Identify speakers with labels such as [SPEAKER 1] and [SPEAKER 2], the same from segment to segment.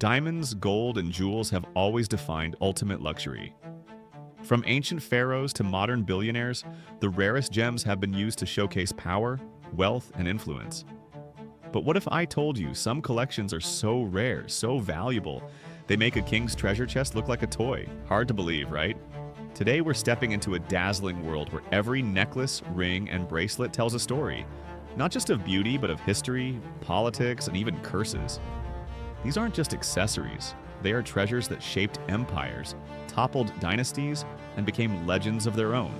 [SPEAKER 1] Diamonds, gold, and jewels have always defined ultimate luxury. From ancient pharaohs to modern billionaires, the rarest gems have been used to showcase power, wealth, and influence. But what if I told you some collections are so rare, so valuable, they make a king's treasure chest look like a toy? Hard to believe, right? Today we're stepping into a dazzling world where every necklace, ring, and bracelet tells a story, not just of beauty, but of history, politics, and even curses. These aren't just accessories. They are treasures that shaped empires, toppled dynasties, and became legends of their own.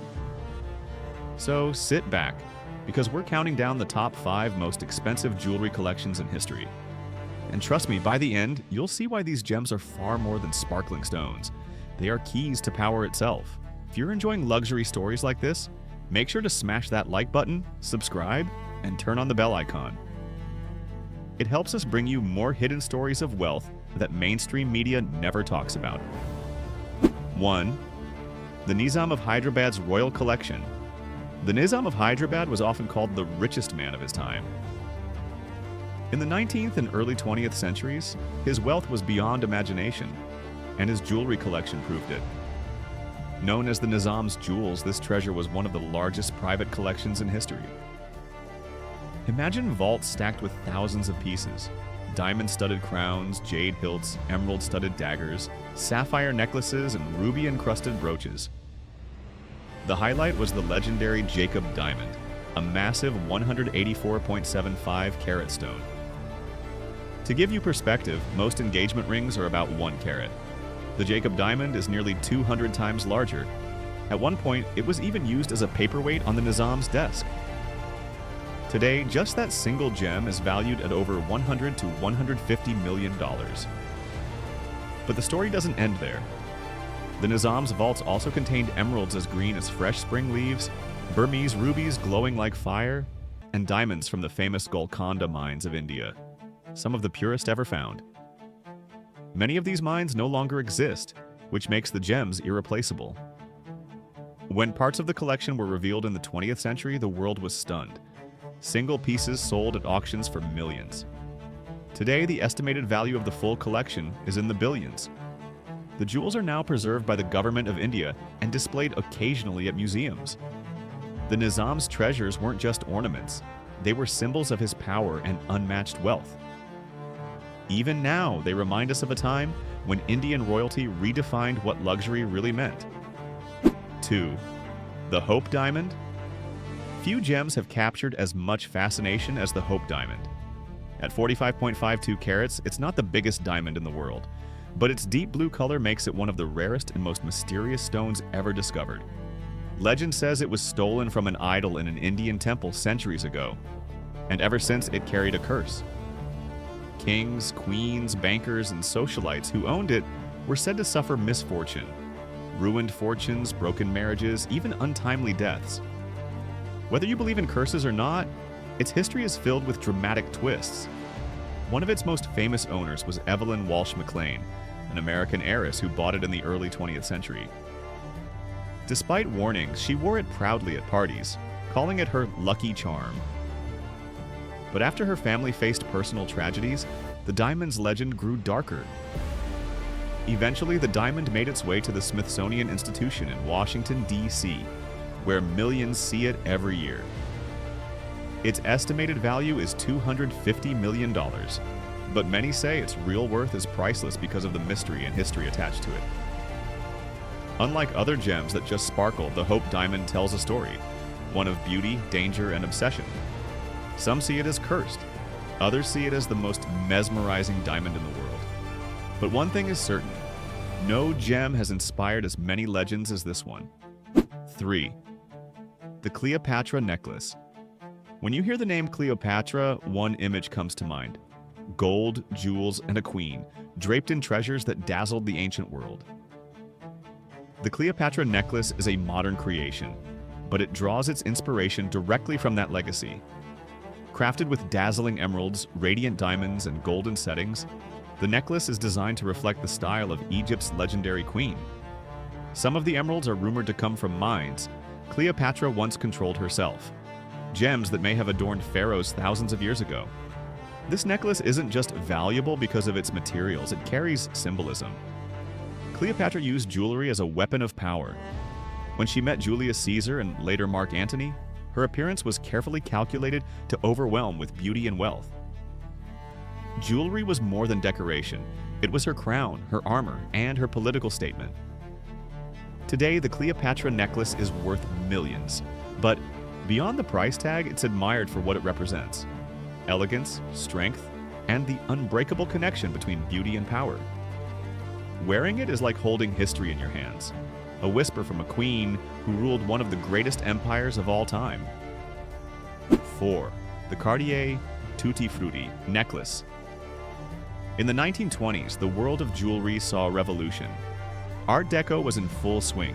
[SPEAKER 1] So sit back, because we're counting down the top 5 most expensive jewelry collections in history. And trust me, by the end, you'll see why these gems are far more than sparkling stones. They are keys to power itself. If you're enjoying luxury stories like this, make sure to smash that like button, subscribe, and turn on the bell icon. It helps us bring you more hidden stories of wealth that mainstream media never talks about. 1. The Nizam of Hyderabad's Royal Collection. The Nizam of Hyderabad was often called the richest man of his time. In the 19th and early 20th centuries, his wealth was beyond imagination, and his jewelry collection proved it. Known as the Nizam's jewels, this treasure was one of the largest private collections in history. Imagine vaults stacked with thousands of pieces. Diamond-studded crowns, jade hilts, emerald-studded daggers, sapphire necklaces, and ruby-encrusted brooches. The highlight was the legendary Jacob diamond, a massive 184.75 carat stone. To give you perspective, most engagement rings are about 1 carat. The Jacob diamond is nearly 200 times larger. At one point, it was even used as a paperweight on the Nizam's desk. Today, just that single gem is valued at over $100 to $150 million. But the story doesn't end there. The Nizam's vaults also contained emeralds as green as fresh spring leaves, Burmese rubies glowing like fire, and diamonds from the famous Golconda mines of India, some of the purest ever found. Many of these mines no longer exist, which makes the gems irreplaceable. When parts of the collection were revealed in the 20th century, the world was stunned. Single pieces sold at auctions for millions. Today, the estimated value of the full collection is in the billions. The jewels are now preserved by the government of India and displayed occasionally at museums. The Nizam's treasures weren't just ornaments, they were symbols of his power and unmatched wealth. Even now, they remind us of a time when Indian royalty redefined what luxury really meant. 2. The Hope Diamond. Few gems have captured as much fascination as the Hope Diamond. At 45.52 carats, it's not the biggest diamond in the world, but its deep blue color makes it one of the rarest and most mysterious stones ever discovered. Legend says it was stolen from an idol in an Indian temple centuries ago, and ever since it carried a curse. Kings, queens, bankers, and socialites who owned it were said to suffer misfortune, ruined fortunes, broken marriages, even untimely deaths. Whether you believe in curses or not, its history is filled with dramatic twists. One of its most famous owners was Evelyn Walsh McLean, an American heiress who bought it in the early 20th century. Despite warnings, she wore it proudly at parties, calling it her lucky charm. But after her family faced personal tragedies, the diamond's legend grew darker. Eventually, the diamond made its way to the Smithsonian Institution in Washington, D.C., where millions see it every year. Its estimated value is $250 million, but many say its real worth is priceless because of the mystery and history attached to it. Unlike other gems that just sparkle, the Hope Diamond tells a story, one of beauty, danger, and obsession. Some see it as cursed, others see it as the most mesmerizing diamond in the world. But one thing is certain, no gem has inspired as many legends as this one. 3. The Cleopatra Necklace. When you hear the name Cleopatra, one image comes to mind. Gold, jewels, and a queen, draped in treasures that dazzled the ancient world. The Cleopatra necklace is a modern creation, but it draws its inspiration directly from that legacy. Crafted with dazzling emeralds, radiant diamonds, and golden settings, the necklace is designed to reflect the style of Egypt's legendary queen. Some of the emeralds are rumored to come from mines Cleopatra once controlled herself, gems that may have adorned pharaohs thousands of years ago. This necklace isn't just valuable because of its materials, it carries symbolism. Cleopatra used jewelry as a weapon of power. When she met Julius Caesar and later Mark Antony, her appearance was carefully calculated to overwhelm with beauty and wealth. Jewelry was more than decoration. It was her crown, her armor, and her political statement. Today, the Cleopatra necklace is worth millions, but beyond the price tag, it's admired for what it represents: elegance, strength, and the unbreakable connection between beauty and power. Wearing it is like holding history in your hands, a whisper from a queen who ruled one of the greatest empires of all time. 4. The Cartier Tutti Frutti necklace. In the 1920s, the world of jewelry saw a revolution. Art Deco was in full swing,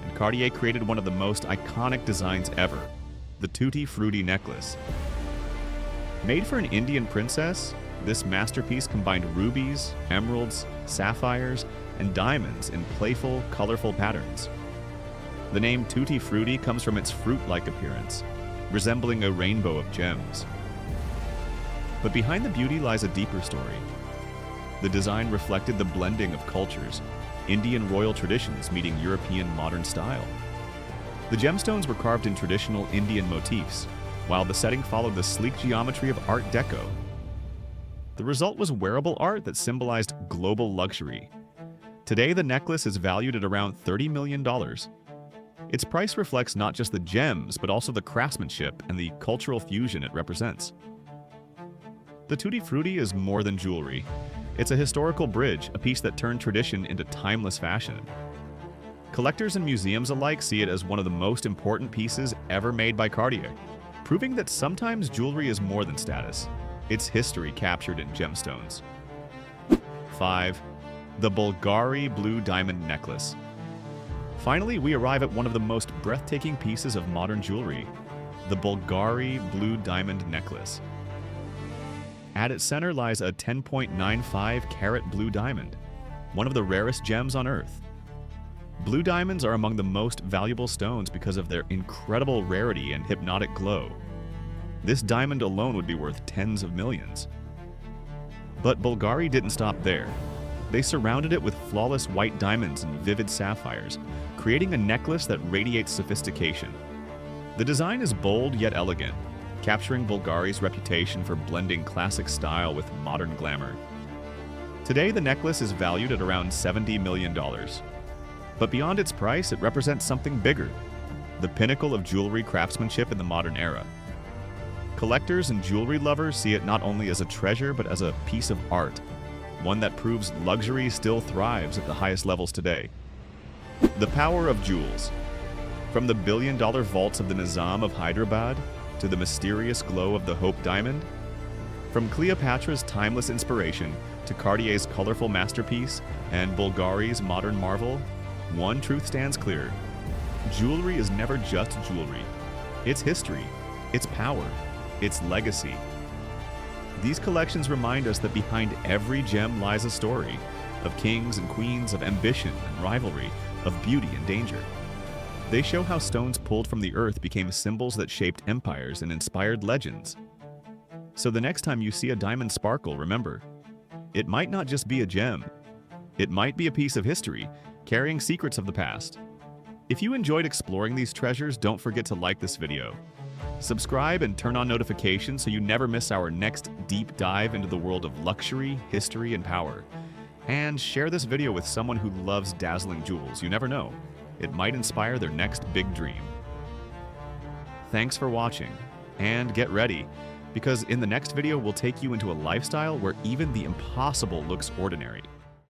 [SPEAKER 1] and Cartier created one of the most iconic designs ever, the Tutti Frutti necklace. Made for an Indian princess, this masterpiece combined rubies, emeralds, sapphires, and diamonds in playful, colorful patterns. The name Tutti Frutti comes from its fruit-like appearance, resembling a rainbow of gems. But behind the beauty lies a deeper story. The design reflected the blending of cultures, Indian royal traditions meeting European modern style. The gemstones were carved in traditional Indian motifs, while the setting followed the sleek geometry of Art Deco. The result was wearable art that symbolized global luxury. Today, the necklace is valued at around $30 million. Its price reflects not just the gems, but also the craftsmanship and the cultural fusion it represents. The Tutti Frutti is more than jewelry. It's a historical bridge, a piece that turned tradition into timeless fashion. Collectors and museums alike see it as one of the most important pieces ever made by Cartier, proving that sometimes jewelry is more than status. It's history captured in gemstones. 5. The Bulgari Blue Diamond Necklace. Finally, we arrive at one of the most breathtaking pieces of modern jewelry, the Bulgari Blue Diamond Necklace. At its center lies a 10.95 carat blue diamond, one of the rarest gems on Earth. Blue diamonds are among the most valuable stones because of their incredible rarity and hypnotic glow. This diamond alone would be worth tens of millions. But Bulgari didn't stop there. They surrounded it with flawless white diamonds and vivid sapphires, creating a necklace that radiates sophistication. The design is bold yet elegant, capturing Bulgari's reputation for blending classic style with modern glamour. Today, the necklace is valued at around $70 million. But beyond its price, it represents something bigger, the pinnacle of jewelry craftsmanship in the modern era. Collectors and jewelry lovers see it not only as a treasure, but as a piece of art, one that proves luxury still thrives at the highest levels today. The power of jewels. From the billion-dollar vaults of the Nizam of Hyderabad to the mysterious glow of the Hope Diamond, from Cleopatra's timeless inspiration to Cartier's colorful masterpiece and Bulgari's modern marvel, one truth stands clear. Jewelry is never just jewelry. It's history, it's power, its legacy. These collections remind us that behind every gem lies a story of kings and queens, of ambition and rivalry, of beauty and danger. They show how stones pulled from the earth became symbols that shaped empires and inspired legends. So the next time you see a diamond sparkle, remember, it might not just be a gem. It might be a piece of history, carrying secrets of the past. If you enjoyed exploring these treasures, don't forget to like this video. Subscribe and turn on notifications so you never miss our next deep dive into the world of luxury, history, and power. And share this video with someone who loves dazzling jewels. You never know. It might inspire their next big dream. Thanks for watching, and get ready, because in the next video we'll take you into a lifestyle where even the impossible looks ordinary.